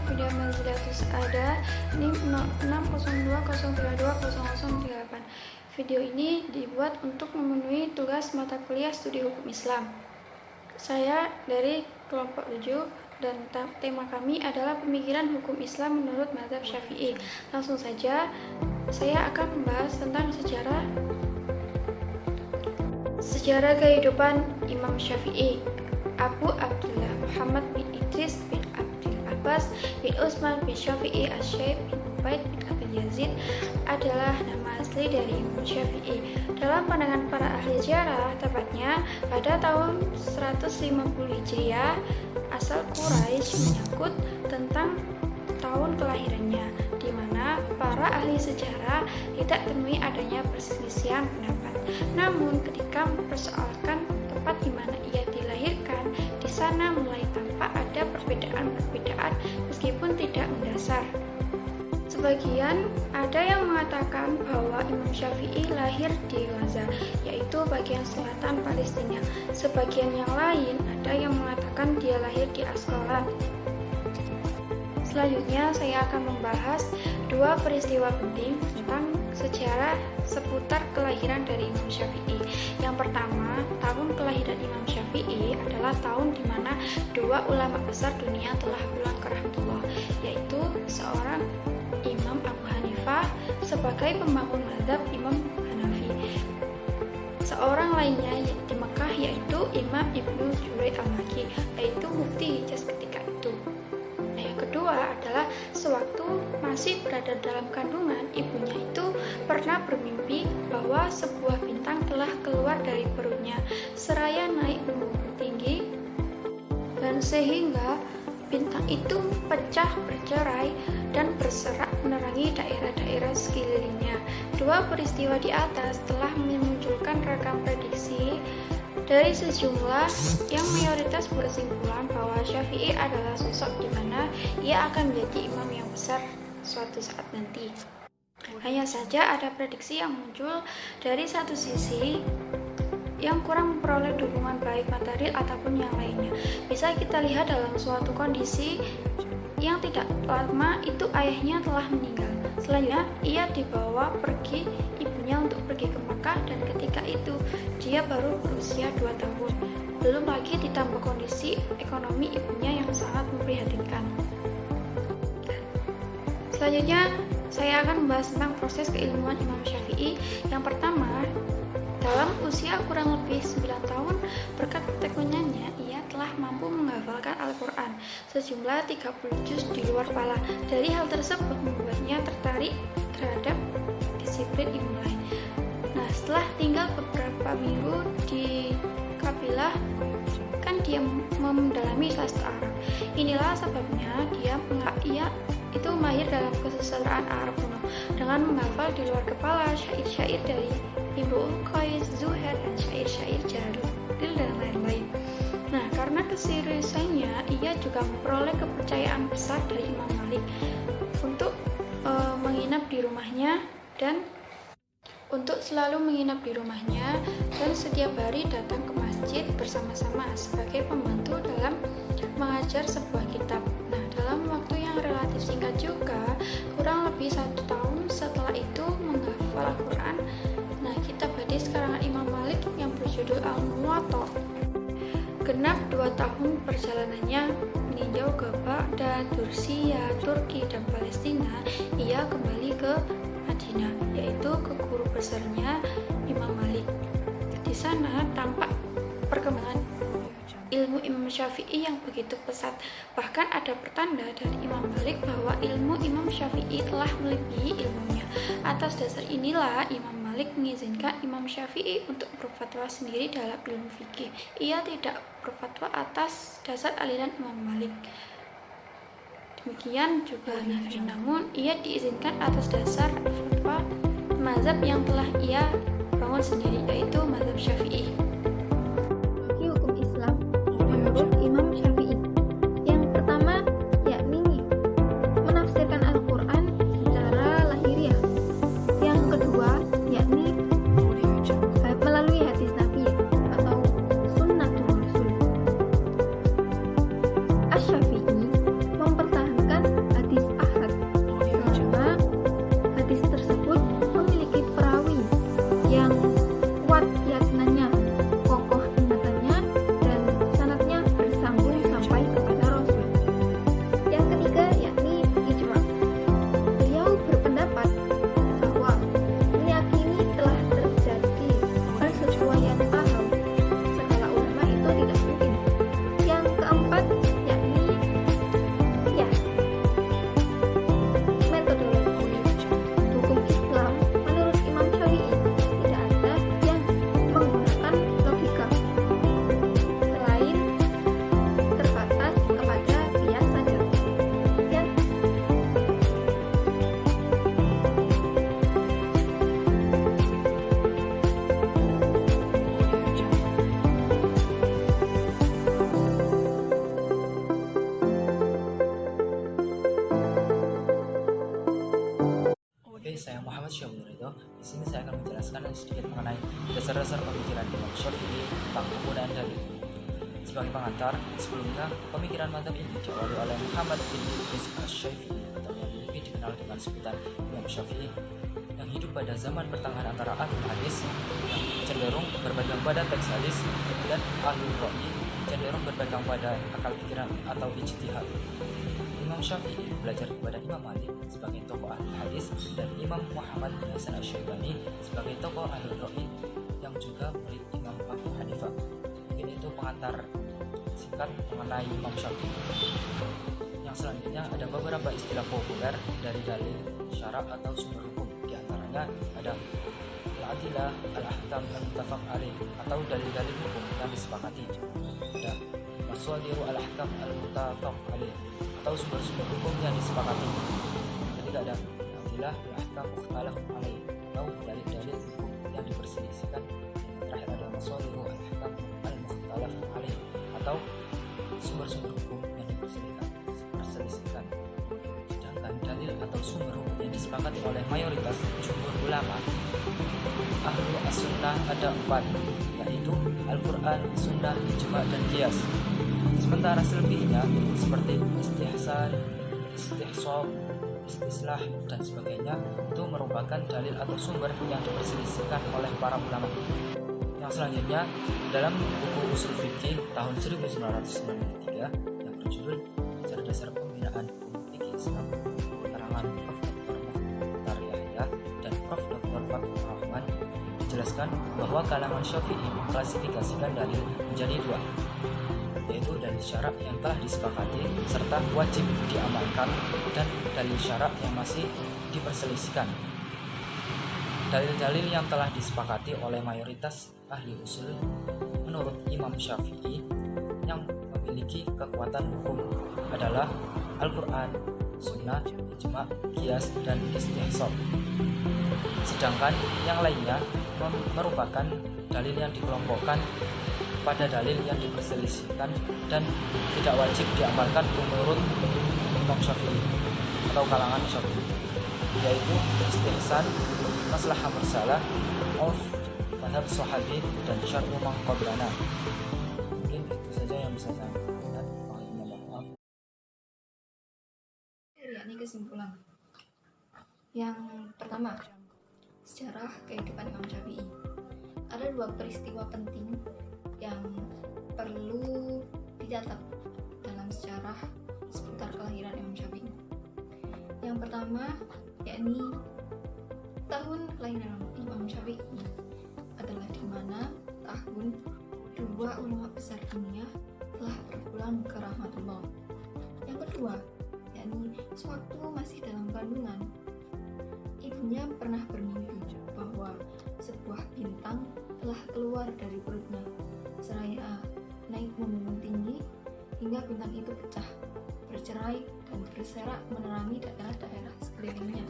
video Manzilatus Ada NIM 602032008. Video ini dibuat untuk memenuhi tugas mata kuliah studi hukum Islam. Saya dari kelompok 7 dan tema kami adalah pemikiran hukum Islam menurut mazhab Syafi'i. Langsung saja, saya akan membahas tentang sejarah kehidupan Imam Syafi'i. Abu Abdullah Muhammad bin Idris bin Abdul Abbas bin Utsman bin Syafi'i Asy-Syaikh bin Ubaid bin Abdul Yazid adalah nama asli dari Imam Syafi'i. Dalam pandangan para ahli sejarah, tepatnya pada tahun 150 Hijriah, asal Quraisy menyangkut tentang tahun kelahirannya, di mana para ahli sejarah tidak temui adanya perselisihan pendapat. Namun, ketika mempersoalkan tempat di mana ia dilahirkan, di sana mulai tampak ada perbedaan meskipun tidak mendasar. Sebagian ada yang mengatakan bahwa Imam Syafi'i lahir di Gaza, yaitu bagian selatan Palestina. Sebagian yang lain ada yang mengatakan dia lahir di Asqalan. Selanjutnya saya akan membahas dua peristiwa penting tentang sejarah seputar kelahiran dari Imam Syafi'i. Yang pertama, tahun kelahiran Imam Syafi'i adalah tahun di mana dua ulama besar dunia telah pulang ke rahmatullah, yaitu seorang Imam Abu Hanifah sebagai pembangun mazhab Imam Hanafi. Seorang lainnya di Mekah yaitu Imam Ibnu Jurayd al-Makki, yaitu mufti Hijaz ketika itu. Kedua adalah sewaktu masih berada dalam kandungan, ibunya itu pernah bermimpi bahwa sebuah bintang telah keluar dari perutnya seraya naik membumbung tinggi, dan sehingga bintang itu pecah bercerai dan berserak menerangi daerah-daerah sekelilingnya. Dua peristiwa di atas telah memunculkan ragam prediksi dari sejumlah yang mayoritas berkesimpulan bahwa Syafi'i adalah sosok di mana ia akan menjadi imam yang besar suatu saat nanti. Hanya saja ada prediksi yang muncul dari satu sisi yang kurang memperoleh dukungan baik material ataupun yang lainnya. Bisa kita lihat dalam suatu kondisi yang tidak lama itu ayahnya telah meninggal. Selanjutnya ia dibawa pergi ibunya untuk pergi ke Makkah, dan ketika itu dia baru berusia 2 tahun. Belum lagi ditambah kondisi ekonomi ibunya yang sangat memprihatinkan. Selanjutnya saya akan membahas tentang proses keilmuan Imam Syafi'i. Yang pertama, dalam usia kurang lebih 9 tahun, berkat tekunannya ia telah mampu menghafalkan Al-Quran sejumlah 30 juz di luar kepala. Dari hal tersebut membuatnya tertarik terhadap disiplin ilmu lain. Nah, setelah tinggal beberapa minggu di kabilah, kan dia mendalami sastra Arab. Inilah sebabnya ia itu mahir dalam kesusastraan Arab kuno dengan menghafal di luar kepala syair-syair dari Imrul Qais, Zuhair, dan syair-syair Jalaluddin dan lain-lain. Nah, karena keseriusannya, ia juga memperoleh kepercayaan besar dari Imam Malik untuk menginap di rumahnya dan setiap hari datang ke masjid bersama-sama sebagai pembantu dalam mengajar sebuah kitab. Nah, dalam waktu yang relatif singkat juga, kurang lebih 1 tahun setelah itu menghafal Al-Quran. Nah, kitab hadis karangan Imam Malik yang berjudul Al-Muwatta. Genap 2 tahun perjalanannya meninjau ke Baghdad, Turkiya, Turki, dan Palestina, ia kembali ke Madinah, yaitu ke guru besarnya Imam Malik. Di sana tampak perkembangan ilmu Imam Syafi'i yang begitu pesat. Bahkan ada pertanda dari Imam Malik bahwa ilmu Imam Syafi'i telah melebihi ilmunya. Atas dasar inilah Imam Malik mengizinkan Imam Syafi'i untuk berfatwa sendiri dalam ilmu fikih. Ia tidak berfatwa atas dasar aliran Imam Malik. Demikian juga Nafi, namun ia diizinkan atas dasar fatwa mazhab yang telah ia bangun sendiri, yaitu mazhab Syafi'i. Bagi hukum Islam menurut Imam Syafi'i, yang pertama yakni menafsirkan Al-Quran secara lahiriah. Yang kedua yakni melalui hadis Nabi atau sunnatul Rasul. Asy-Syafi'i mempertahankan gambaran sedikit mengenai dasar-dasar pemikiran Imam Syafi'i tentang penggunaan dalil. Sebagai pengantar, sebelumnya pemikiran mazhab ini diawali oleh Muhammad bin Idris Asy-Syafi'i atau yang lebih dikenal dengan sebutan Imam Syafi'i, yang hidup pada zaman pertengahan antara ahlul hadis yang cenderung berpegang pada teks hadis dan ahlul ra'yi cenderung berpegang pada akal pikiran atau ijtihad. Imam Syafi'i belajar kepada Imam Malik sebagai tokoh ahli hadis dan Imam Muhammad bin Hasan Asy-Syaibani sebagai tokoh ahli ra'yi yang juga murid Imam Abu Hanifah. Mungkin itu pengantar singkat mengenai Imam Syafi'i. Yang selanjutnya ada beberapa istilah populer dari dalil syarak atau sumber hukum. Di antaranya ada al-adilah, al-ahkam, al-muttafaq alaih atau dalil-dalil hukum yang disepakati. Ada masadiru al-ahkam al-muttafaq alaih atau sumber-sumber hukum yang disepakati. Ketiga ada al-adilah, al-ahkam mukhtalaf alaih atau dalil-dalil hukum yang diperselisihkan. Yang terakhir ada masadiru al-ahkam al-mukhtalaf alaih atau sumber-sumber hukum yang diperselisihkan. Sedangkan dalil atau sumber hukum yang disepakati oleh mayoritas jumhur ulama ahlu as-sunnah ada 4, yaitu Al-Quran, Sunnah, Ijma, dan Qiyas. Sementara selebihnya seperti istihsan, istihsab, istislah, dan sebagainya itu merupakan dalil atau sumber yang diperselisihkan oleh para ulama. Yang selanjutnya dalam buku Ushul Fiqih tahun 1993 yang berjudul Dasar-Dasar Pembinaan Hukum Fikih Islam karangan Prof. Dr. Mukhtar Yahya dan Prof. Dr. Fathur Rahman dijelaskan bahwa kalangan Syafi'i mengklasifikasikan dalil menjadi 2, yaitu dalil syarak yang telah disepakati serta wajib diamalkan dan dalil syarak yang masih diperselisihkan. Dalil-dalil yang telah disepakati oleh mayoritas ahli usul menurut Imam Syafi'i yang memiliki kekuatan hukum adalah Al-Quran, Sunnah, Ijma, Qiyas, dan Istihsab. Sedangkan yang lainnya merupakan dalil yang dikelompokkan pada dalil yang diperselisihkan dan tidak wajib diamalkan menurut Imam Syafi'i atau kalangan Syafi'i, yaitu istihsan, maslahah mursalah, urf, madhab sahabi, dan syar'u man qablana. Mungkin itu saja yang bisa saya sampaikan. Maaf. Yakni kesimpulan. Yang pertama, sejarah kehidupan Imam Syafi'i. Ada 2 peristiwa penting yang perlu dicatat dalam sejarah seputar kelahiran Imam Syafi'i. Yang pertama, yakni tahun kelahiran Imam Syafi'i adalah di mana tahun 2 ulama besar dunia telah berpulang ke rahmatullah. Yang kedua, yakni sewaktu masih dalam kandungan, ibunya pernah bermimpi bahwa sebuah bintang telah keluar dari perutnya seraya naik membumbung tinggi hingga bintang itu pecah, bercerai, dan berserak menerangi daerah-daerah sekelilingnya.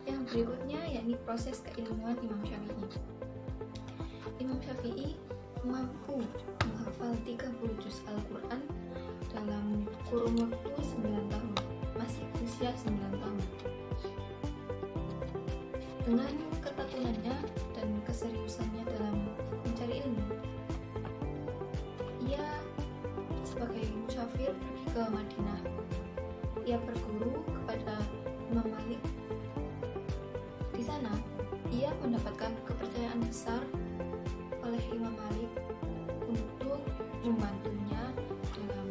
Yang berikutnya yakni proses keilmuan Imam Syafi'i. Imam Syafi'i mampu menghafal 30 juz Al-Quran dalam kurun waktu 9 tahun, masih usia 9 tahun. Dengan ketekunannya dan keseriusannya dalam mencari ilmu, ia sebagai musafir pergi ke Madinah. Ia berguru kepada Imam Malik. Di sana, ia mendapatkan kepercayaan besar oleh Imam Malik untuk membantunya dalam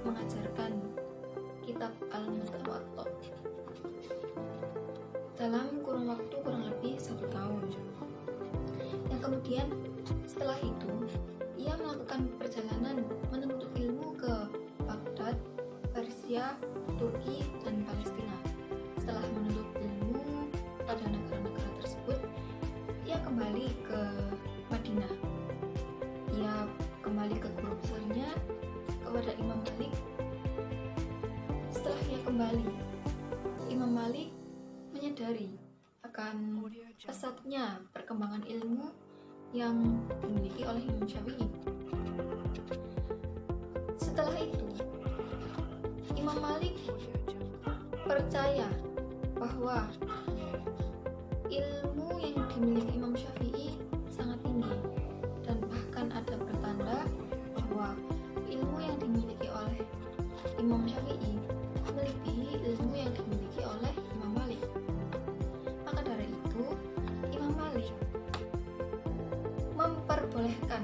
mengajarkan kitab Al-Mutawatta dalam kurun waktu kurang lebih 1 tahun. Yang kemudian setelah itu ia melakukan perjalanan menuntut ilmu ke Baghdad, Persia, Turki, dan Palestina. Setelah menuntut ilmu pada negara-negara tersebut, ia kembali ke Madinah. Ia kembali ke guru besarnya, kepada Imam Malik. Setelah ia kembali, Imam Malik menyadari akan pesatnya perkembangan ilmu yang dimiliki oleh Imam Syafi'i. Setelah itu, Imam Malik percaya bahwa ilmu yang dimiliki Imam Syafi'i sangat tinggi, dan bahkan ada pertanda bahwa ilmu yang dimiliki oleh Imam Syafi'i melebihi ilmu yang dimiliki oleh Imam Malik. Maka dari itu, Imam Malik memperbolehkan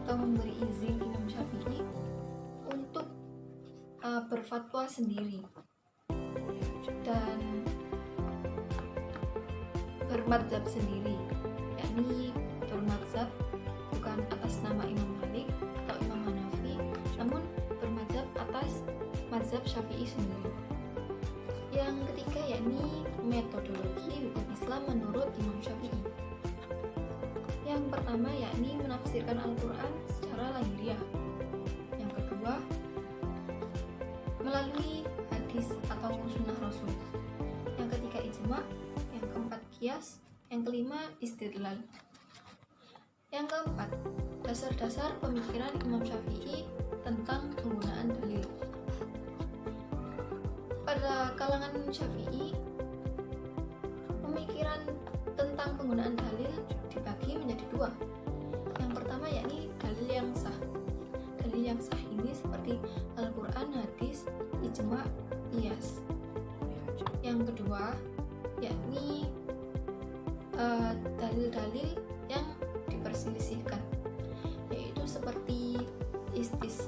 atau memberi izin Imam Syafi'i untuk berfatwa sendiri dan bermadzhab sendiri, yakni bermadzhab bukan atas nama Imam Malik atau Imam Hanafi, namun bermadzhab atas mazhab Syafi'i sendiri. Yang ketiga yakni metodologi hukum Islam menurut Imam Syafi'i. Yang pertama yakni menafsirkan Al-Quran secara lahiriah. Yang kedua, melalui hadis atau sunnah Rasul. Yang ketiga ijma. Yang keempat qiyas. Yang kelima istidlal. Yang keempat, dasar-dasar pemikiran Imam Syafi'i tentang penggunaan dalil. Pada kalangan Syafi'i, pemikiran tentang penggunaan dalil dibagi menjadi dua. Yang pertama yakni dalil yang sah. Dalil yang sah ini seperti Al-Quran, hadis, ijma, qiyas. Yang kedua yakni dalil-dalil yang diperselisihkan, yaitu seperti istis